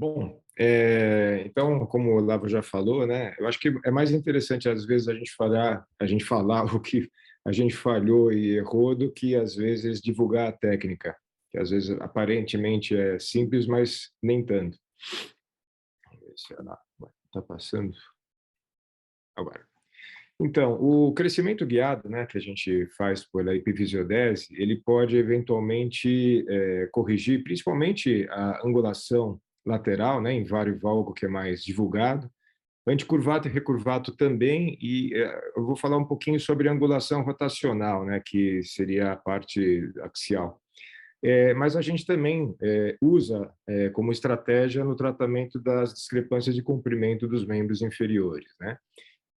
Bom, então, como o Olavo já falou, né, eu acho que é mais interessante, às vezes, a gente falar o que a gente falhou e errou do que, às vezes, divulgar a técnica, que, às vezes, aparentemente é simples, mas nem tanto. Vamos ver se ela está passando agora. Então, o crescimento guiado, né, que a gente faz pela epifisiodese, ele pode eventualmente corrigir, principalmente a angulação lateral, né, em vário valgo, que é mais divulgado, anticurvato e recurvato também, e eu vou falar um pouquinho sobre angulação rotacional, né, que seria a parte axial. Mas a gente também usa como estratégia no tratamento das discrepâncias de comprimento dos membros inferiores, né?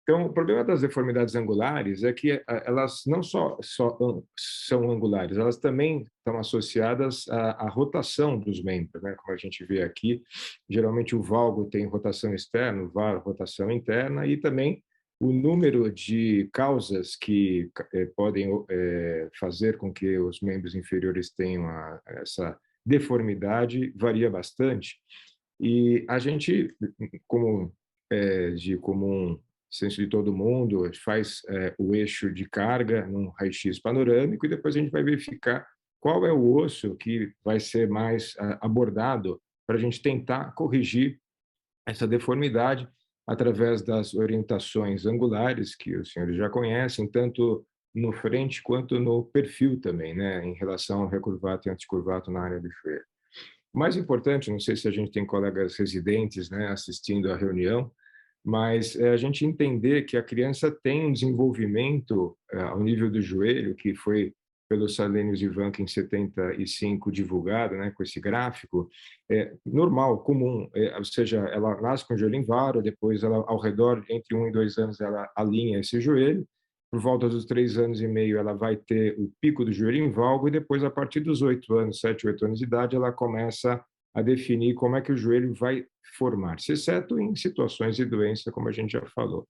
Então, o problema das deformidades angulares é que elas não são angulares, elas também estão associadas à rotação dos membros, né? Como a gente vê aqui, geralmente o valgo tem rotação externa, o var rotação interna, e também o número de causas que podem fazer com que os membros inferiores tenham essa deformidade varia bastante. E a gente, como de comum senso de todo mundo, faz o eixo de carga num raio-x panorâmico e depois a gente vai verificar qual é o osso que vai ser mais abordado para a gente tentar corrigir essa deformidade através das orientações angulares, que os senhores já conhecem, tanto no frente quanto no perfil também, né, em relação ao recurvato e anticurvato na área de freio. O mais importante, não sei se a gente tem colegas residentes, né, assistindo à reunião, mas a gente entender que a criança tem um desenvolvimento ao nível do joelho, que foi pelo Salenius e Vanck em 75 divulgado, né, com esse gráfico, normal, comum, ou seja, ela nasce com o joelho em varo, depois ela, ao redor, entre 1 e 2 anos, ela alinha esse joelho, por volta dos 3 anos e meio ela vai ter o pico do joelho em valgo, e depois, a partir dos 8 anos, 7, 8 anos de idade, ela começa a definir como é que o joelho vai formar-se, exceto em situações de doença, como a gente já falou.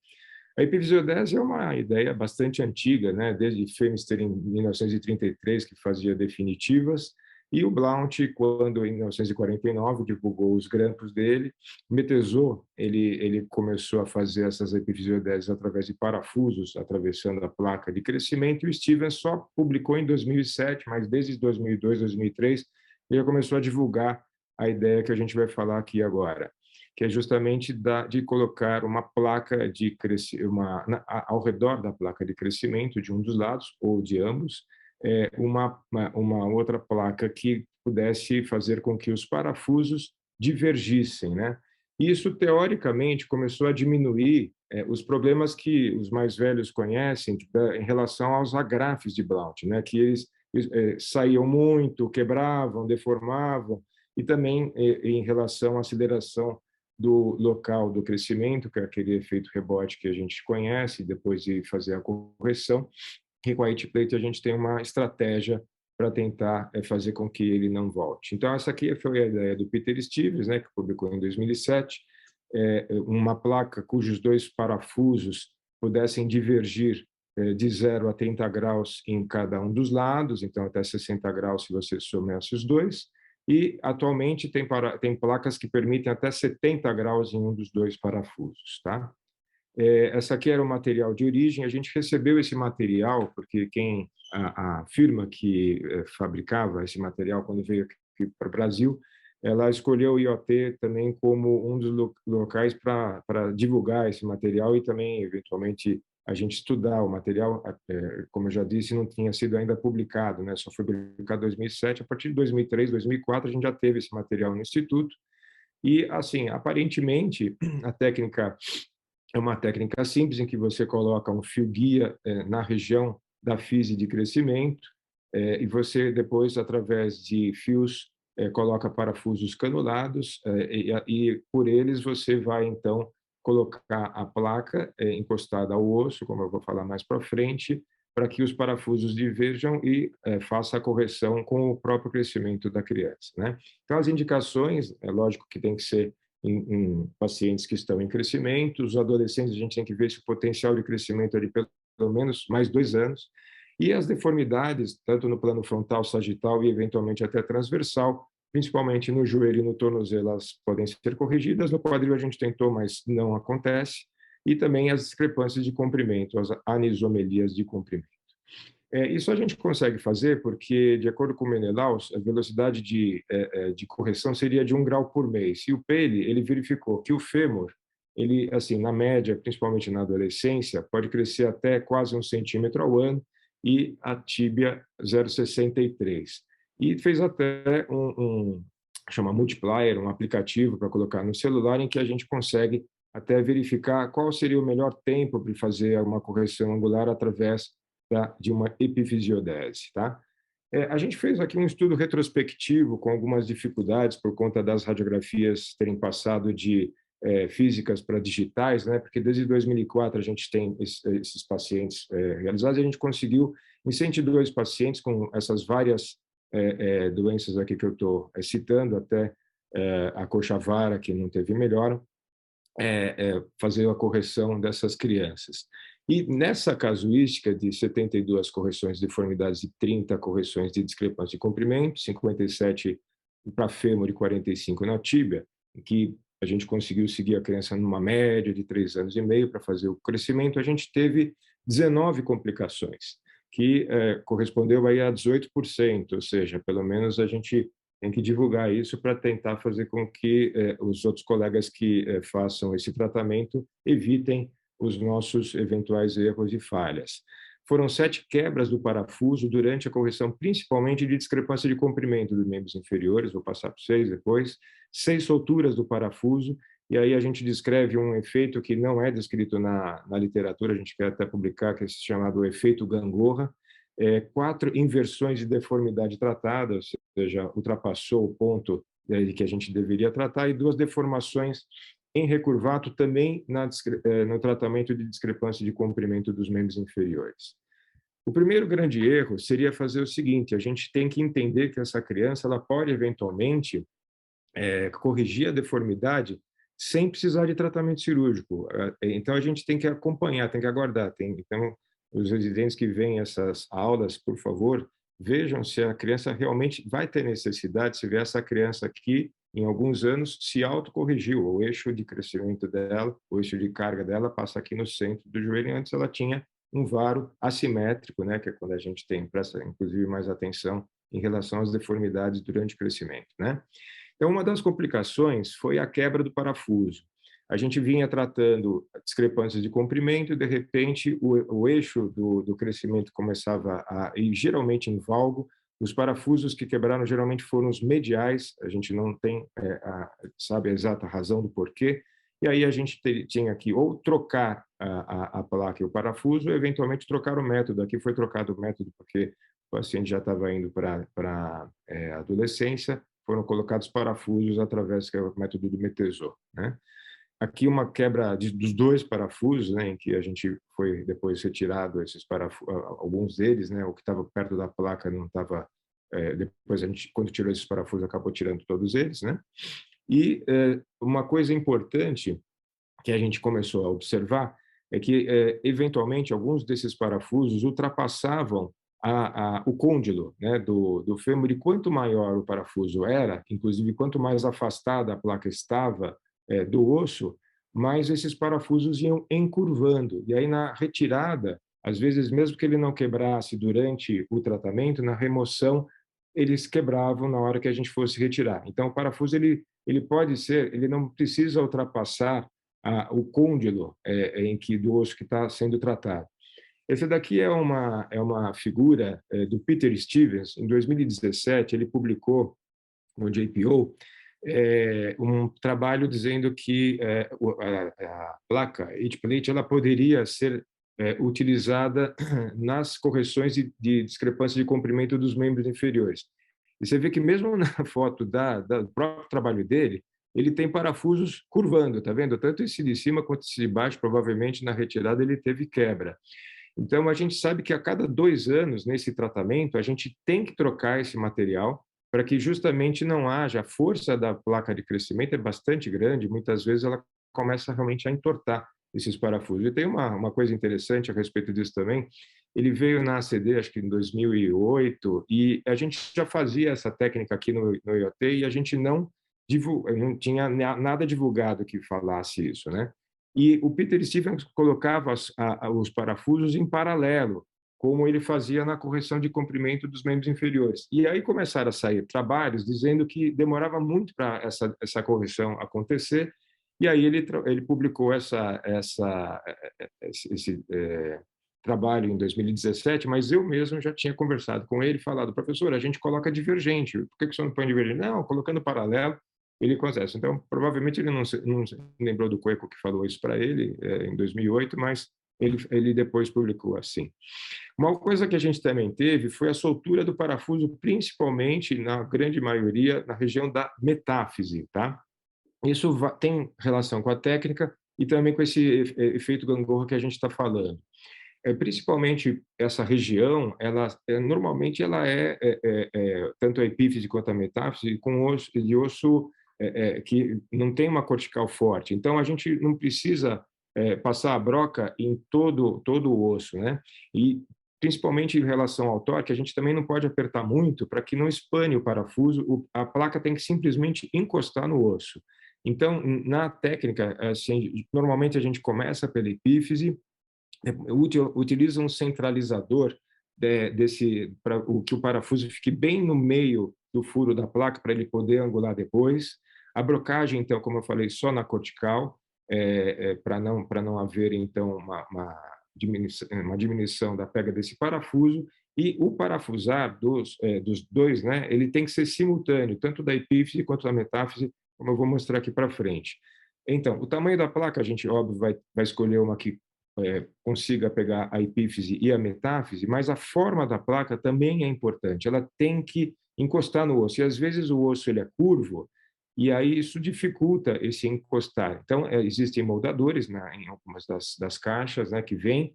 A epifisiodese é uma ideia bastante antiga, né? Desde Femister em 1933, que fazia definitivas, e o Blount, quando em 1949 divulgou os grampos dele, Metesot, ele começou a fazer essas epifisiodeses através de parafusos, atravessando a placa de crescimento, e o Stevens só publicou em 2007, mas desde 2002, 2003, ele já começou a divulgar a ideia que a gente vai falar aqui agora, que é justamente de colocar uma placa de ao redor da placa de crescimento de um dos lados ou de ambos, uma outra placa que pudesse fazer com que os parafusos divergissem, né? Isso, teoricamente, começou a diminuir os problemas que os mais velhos conhecem em relação aos agrafes de Blount, né? Que eles saíam muito, quebravam, deformavam, e também em relação à aceleração do local do crescimento, que é aquele efeito rebote que a gente conhece, depois de fazer a correção, e com a H-plate a gente tem uma estratégia para tentar fazer com que ele não volte. Então, essa aqui foi a ideia do Peter Stevens, né, que publicou em 2007, uma placa cujos dois parafusos pudessem divergir de 0 a 30 graus em cada um dos lados, então até 60 graus se você somasse os dois, e atualmente tem placas que permitem até 70 graus em um dos dois parafusos, tá? Essa aqui era o material de origem, a gente recebeu esse material porque a firma que fabricava esse material, quando veio aqui para o Brasil, ela escolheu o IoT também como um dos locais para divulgar esse material e também, eventualmente, a gente estudar o material. Como eu já disse, não tinha sido ainda publicado, né? Só foi publicado em 2007. A partir de 2003, 2004, a gente já teve esse material no Instituto. E, assim, aparentemente, a técnica é uma técnica simples em que você coloca um fio guia na região da fise de crescimento e você depois, através de fios, coloca parafusos canulados e por eles você vai, então, colocar a placa encostada ao osso, como eu vou falar mais para frente, para que os parafusos diverjam e faça a correção com o próprio crescimento da criança, né? Então, as indicações, é lógico que tem que ser em pacientes que estão em crescimento, os adolescentes a gente tem que ver se o potencial de crescimento é de pelo menos mais 2 anos, e as deformidades, tanto no plano frontal, sagital e eventualmente até transversal, principalmente no joelho e no tornozelo, elas podem ser corrigidas. No quadril a gente tentou, mas não acontece. E também as discrepâncias de comprimento, as anisomelias de comprimento. Isso a gente consegue fazer porque, de acordo com o Menelaus, a velocidade de correção seria de 1 grau por mês. E o Paley, ele verificou que o fêmur, ele, assim, na média, principalmente na adolescência, pode crescer até quase 1 centímetro ao ano e a tíbia 0,63. E fez até chama Multiplier, um aplicativo para colocar no celular em que a gente consegue até verificar qual seria o melhor tempo para fazer uma correção angular através de uma epifisiodese, tá? A gente fez aqui um estudo retrospectivo com algumas dificuldades por conta das radiografias terem passado de físicas para digitais, né? Porque desde 2004 a gente tem esses pacientes realizados e a gente conseguiu em 102 pacientes com essas várias doenças aqui que eu estou citando, até a Cochavara, que não teve melhora, fazer a correção dessas crianças. E nessa casuística de 72 correções de deformidades e 30 correções de discrepância de comprimento, 57 para fêmur e 45 na tíbia, em que a gente conseguiu seguir a criança numa média de 3 anos e meio para fazer o crescimento, a gente teve 19 complicações, que correspondeu aí a 18%, ou seja, pelo menos a gente tem que divulgar isso para tentar fazer com que os outros colegas que façam esse tratamento evitem os nossos eventuais erros e falhas. Foram 7 quebras do parafuso durante a correção, principalmente de discrepância de comprimento dos membros inferiores, vou passar para vocês depois, 6 solturas do parafuso, e aí a gente descreve um efeito que não é descrito na literatura, a gente quer até publicar, que é chamado efeito gangorra, 4 inversões de deformidade tratada, ou seja, ultrapassou o ponto que a gente deveria tratar, e 2 deformações em recurvato também no tratamento de discrepância de comprimento dos membros inferiores. O primeiro grande erro seria fazer o seguinte: a gente tem que entender que essa criança ela pode eventualmente corrigir a deformidade sem precisar de tratamento cirúrgico. Então a gente tem que acompanhar, tem que aguardar. Então os residentes que veem essas aulas, por favor, vejam se a criança realmente vai ter necessidade, se vê essa criança aqui, em alguns anos, se autocorrigiu, o eixo de crescimento dela, o eixo de carga dela passa aqui no centro do joelho, antes ela tinha um varo assimétrico, né, que é quando a gente presta, inclusive, mais atenção em relação às deformidades durante o crescimento, né? Então, uma das complicações foi a quebra do parafuso. A gente vinha tratando discrepâncias de comprimento e, de repente, o eixo do crescimento começava a ir geralmente em valgo. Os parafusos que quebraram geralmente foram os mediais, a gente não tem, sabe a exata razão do porquê, e aí a gente tinha que ou trocar a placa e o parafuso, ou eventualmente trocar o método. Aqui foi trocado o método porque o paciente já estava indo para a adolescência, foram colocados parafusos através do método do Metesor, né? Aqui uma quebra dos 2 parafusos, né, em que a gente foi depois retirado esses parafusos, alguns deles, né, o que estava perto da placa não estava, depois a gente, quando tirou esses parafusos, acabou tirando todos eles, né? E uma coisa importante que a gente começou a observar é que, eventualmente, alguns desses parafusos ultrapassavam o côndilo, né, do fêmur, e quanto maior o parafuso era, inclusive quanto mais afastada a placa estava do osso, mais esses parafusos iam encurvando. E aí, na retirada, às vezes, mesmo que ele não quebrasse durante o tratamento, na remoção, eles quebravam na hora que a gente fosse retirar. Então, o parafuso, ele pode ser, ele não precisa ultrapassar o côndilo do osso que está sendo tratado. Esse daqui é uma figura do Peter Stevens. Em 2017, ele publicou no JPO um trabalho dizendo que a placa H-plate ela poderia ser utilizada nas correções de discrepância de comprimento dos membros inferiores. E você vê que mesmo na foto do próprio trabalho dele, ele tem parafusos curvando, tá vendo? Tanto esse de cima quanto esse de baixo, provavelmente na retirada ele teve quebra. Então, a gente sabe que a cada 2 anos, nesse tratamento, a gente tem que trocar esse material para que justamente não haja a força da placa de crescimento, é bastante grande, muitas vezes ela começa realmente a entortar esses parafusos. E tem uma coisa interessante a respeito disso também, Ele veio na ACD, acho que em 2008, e a gente já fazia essa técnica aqui no IoT e a gente não tinha nada divulgado que falasse isso, né? E o Peter Stevens colocava os parafusos em paralelo, como ele fazia na correção de comprimento dos membros inferiores. E aí começaram a sair trabalhos dizendo que demorava muito para essa correção acontecer, e aí ele publicou esse trabalho em 2017, mas eu mesmo já tinha conversado com ele, falado, professor, a gente coloca divergente, por que o senhor não põe divergente? Não, colocando paralelo, ele consegue. Então, provavelmente ele não se lembrou do Cueco que falou isso para ele em 2008, mas ele depois publicou assim. Uma coisa que a gente também teve foi a soltura do parafuso, principalmente, na grande maioria, na região da metáfise, tá? Isso tem relação com a técnica e também com esse efeito gangorra que a gente está falando. Principalmente essa região, normalmente ela tanto a epífise quanto a metáfise com osso, de osso que não tem uma cortical forte. Então a gente não precisa passar a broca em todo o osso, né? E principalmente em relação ao torque, a gente também não pode apertar muito para que não espane o parafuso. A placa tem que simplesmente encostar no osso. Então, na técnica, assim, normalmente a gente começa pela epífise, utiliza um centralizador para que o parafuso fique bem no meio do furo da placa para ele poder angular depois. A brocagem, então, como eu falei, só na cortical, para não haver, então, uma diminuição da pega desse parafuso. E o parafusar dos dois, né, ele tem que ser simultâneo, tanto da epífise quanto da metáfise, como eu vou mostrar aqui para frente. Então, o tamanho da placa, a gente, óbvio, vai escolher uma que consiga pegar a epífise e a metáfise, mas a forma da placa também é importante. Ela tem que encostar no osso. E às vezes o osso ele é curvo e aí isso dificulta esse encostar. Então existem moldadores em algumas das caixas, né, que vêm.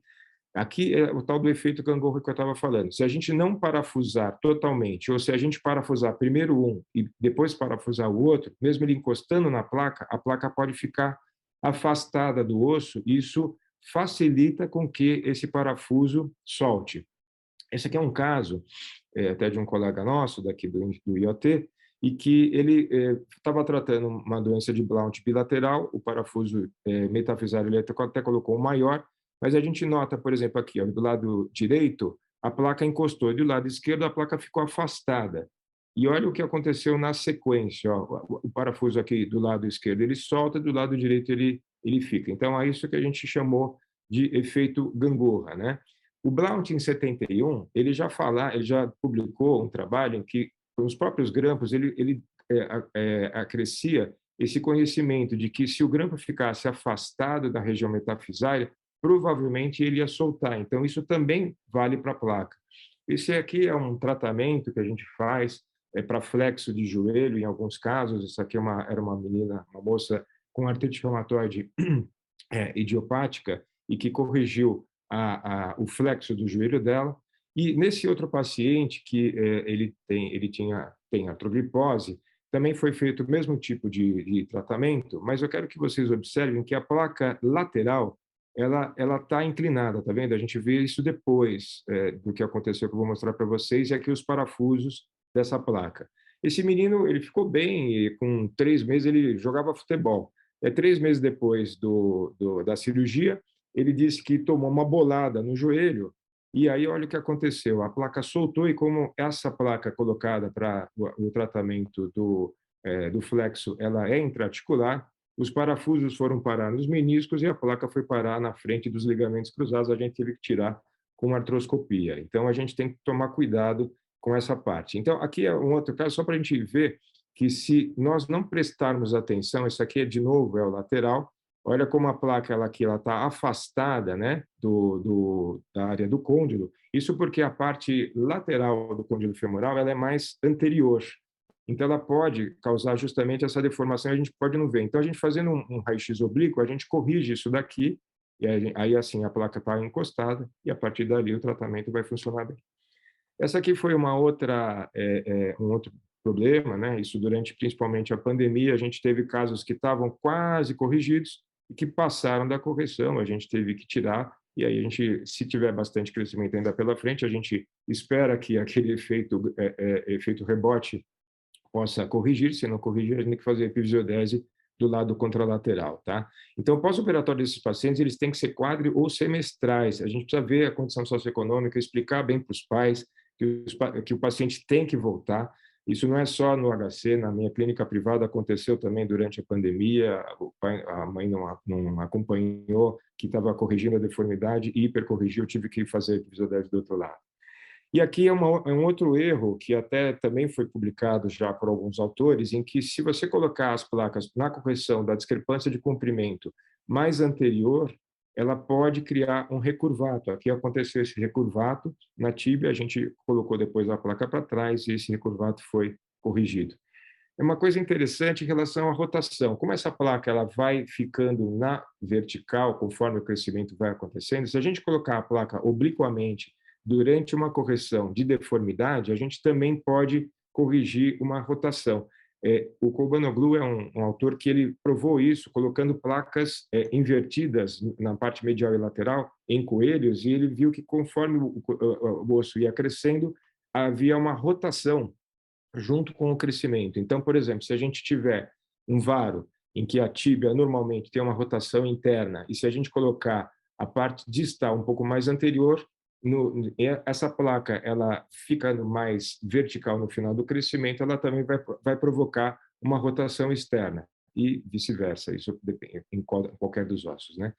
Aqui é o tal do efeito gangorra que eu estava falando. Se a gente não parafusar totalmente, ou se a gente parafusar primeiro um e depois parafusar o outro, mesmo ele encostando na placa, a placa pode ficar afastada do osso, e isso facilita com que esse parafuso solte. Esse aqui é um caso até de um colega nosso daqui do IoT, e que ele estava tratando uma doença de Blount bilateral, o parafuso metafisário ele até colocou o maior, mas a gente nota, por exemplo, aqui, ó, do lado direito, a placa encostou, e do lado esquerdo a placa ficou afastada. E olha o que aconteceu na sequência, ó, o parafuso aqui do lado esquerdo ele solta, do lado direito ele fica. Então é isso que a gente chamou de efeito gangorra, né? O Blount, em 71, ele já publicou um trabalho em que, com os próprios grampos, ele acrescia esse conhecimento de que, se o grampo ficasse afastado da região metafisária, provavelmente ele ia soltar. Então, isso também vale para a placa. Esse aqui é um tratamento que a gente faz para flexo de joelho, em alguns casos. Isso aqui era uma menina, uma moça com artrite reumatoide idiopática e que corrigiu o flexo do joelho dela. E nesse outro paciente que ele tem artrogripose, também foi feito o mesmo tipo de tratamento, mas eu quero que vocês observem que a placa lateral ela está inclinada, tá vendo? A gente vê isso depois do que aconteceu, que eu vou mostrar para vocês, e aqui os parafusos dessa placa. Esse menino ele ficou bem e com 3 meses ele jogava futebol. 3 meses depois da cirurgia, ele disse que tomou uma bolada no joelho, e aí olha o que aconteceu, a placa soltou, e como essa placa colocada para o tratamento do flexo, ela é intraarticular, os parafusos foram parar nos meniscos e a placa foi parar na frente dos ligamentos cruzados, a gente teve que tirar com artroscopia. Então, a gente tem que tomar cuidado com essa parte. Então, aqui é um outro caso, só para a gente ver que, se nós não prestarmos atenção, isso aqui, de novo, é o lateral, olha como a placa aqui está afastada, né, da área do côndilo. Isso porque a parte lateral do côndilo femoral ela é mais anterior. Então, ela pode causar justamente essa deformação, a gente pode não ver. Então, a gente fazendo um raio-x oblíquo, a gente corrige isso daqui, e aí assim, a placa está encostada, e a partir dali o tratamento vai funcionar bem. Essa aqui foi um outro problema, né? Isso durante principalmente a pandemia, a gente teve casos que estavam quase corrigidos e que passaram da correção, a gente teve que tirar e aí a gente, se tiver bastante crescimento ainda pela frente, a gente espera que aquele efeito rebote possa corrigir, se não corrigir, a gente tem que fazer epifisiodese do lado contralateral, tá? Então, o pós-operatório desses pacientes, eles têm que ser quadri ou semestrais. A gente precisa ver a condição socioeconômica, explicar bem para os pais que o paciente tem que voltar. Isso não é só no HC, na minha clínica privada aconteceu também durante a pandemia, a mãe não acompanhou, que estava corrigindo a deformidade, hipercorrigiu, tive que fazer epifisiodese do outro lado. E aqui é um outro erro que até também foi publicado já por alguns autores, em que se você colocar as placas na correção da discrepância de comprimento mais anterior, ela pode criar um recurvato. Aqui aconteceu esse recurvato na tíbia, a gente colocou depois a placa para trás e esse recurvato foi corrigido. É uma coisa interessante em relação à rotação. Como essa placa ela vai ficando na vertical conforme o crescimento vai acontecendo, se a gente colocar a placa obliquamente durante uma correção de deformidade, a gente também pode corrigir uma rotação. O Kolbanoglu é um autor que ele provou isso colocando placas invertidas na parte medial e lateral em coelhos, e ele viu que conforme o osso ia crescendo, havia uma rotação junto com o crescimento. Então, por exemplo, se a gente tiver um varo em que a tíbia normalmente tem uma rotação interna, e se a gente colocar a parte distal um pouco mais anterior, essa placa ela ficando mais vertical no final do crescimento, ela também vai provocar uma rotação externa e vice-versa, isso depende em qualquer dos ossos, né?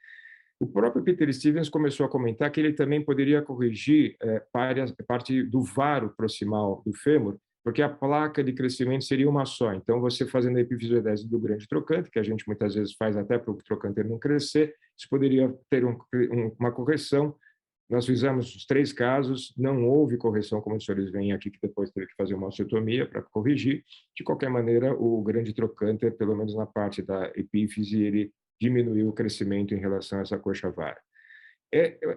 O próprio Peter Stevens começou a comentar que ele também poderia corrigir parte do varo proximal do fêmur, porque a placa de crescimento seria uma só. Então, você fazendo a epifisiodese do grande trocante, que a gente muitas vezes faz até para o trocante não crescer, isso poderia ter uma correção. Nós fizemos os 3 casos, não houve correção, como os senhores veem aqui, que depois teve que fazer uma osteotomia para corrigir. De qualquer maneira, o grande trocante, pelo menos na parte da epífise, ele diminuiu o crescimento em relação a essa coxa vara.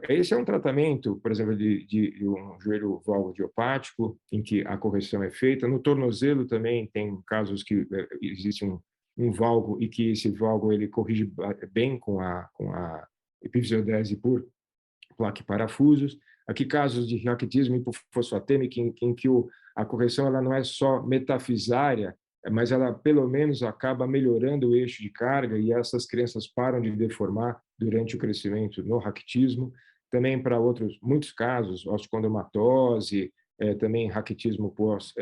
Esse é um tratamento, por exemplo, de um joelho valvo-idiopático, em que a correção é feita. No tornozelo também tem casos que existe um valgo e que esse valgo ele corrige bem com a epifisiodese por placa e parafusos. Aqui casos de raquitismo hipofosfatêmico em que a correção ela não é só metafisária, mas ela pelo menos acaba melhorando o eixo de carga e essas crianças param de deformar durante o crescimento no raquitismo. Também para outros, muitos casos, osteocondomatose, também raquitismo pós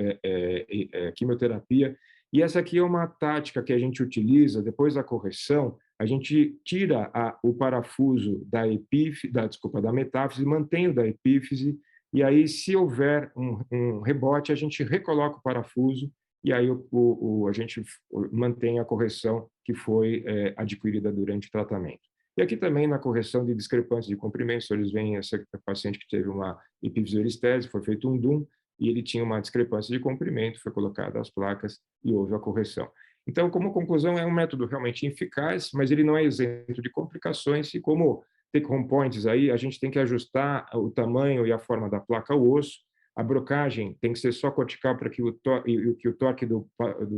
quimioterapia. E essa aqui é uma tática que a gente utiliza depois da correção. A gente tira o parafuso da metáfise, mantém o da epífise, e aí, se houver um rebote, a gente recoloca o parafuso e aí a gente mantém a correção que foi adquirida durante o tratamento. E aqui também na correção de discrepância de comprimento, eles veem esse paciente que teve uma epifisioristese, foi feito um DUM, e ele tinha uma discrepância de comprimento, foi colocada as placas e houve a correção. Então, como conclusão, é um método realmente eficaz, mas ele não é isento de complicações, e como take-home points aí, a gente tem que ajustar o tamanho e a forma da placa ao osso. A brocagem tem que ser só cortical para que o torque do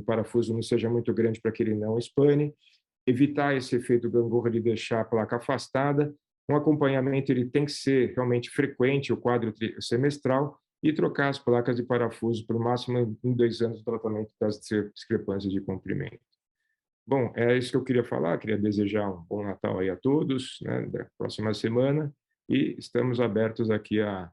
parafuso não seja muito grande para que ele não espane. Evitar esse efeito gangorra de deixar a placa afastada. Um acompanhamento ele tem que ser realmente frequente, o quadro semestral, e trocar as placas de parafuso por máximo em 2 anos do tratamento das discrepâncias de comprimento. Bom, é isso que eu queria falar, queria desejar um bom Natal aí a todos, né, da próxima semana, e estamos abertos aqui a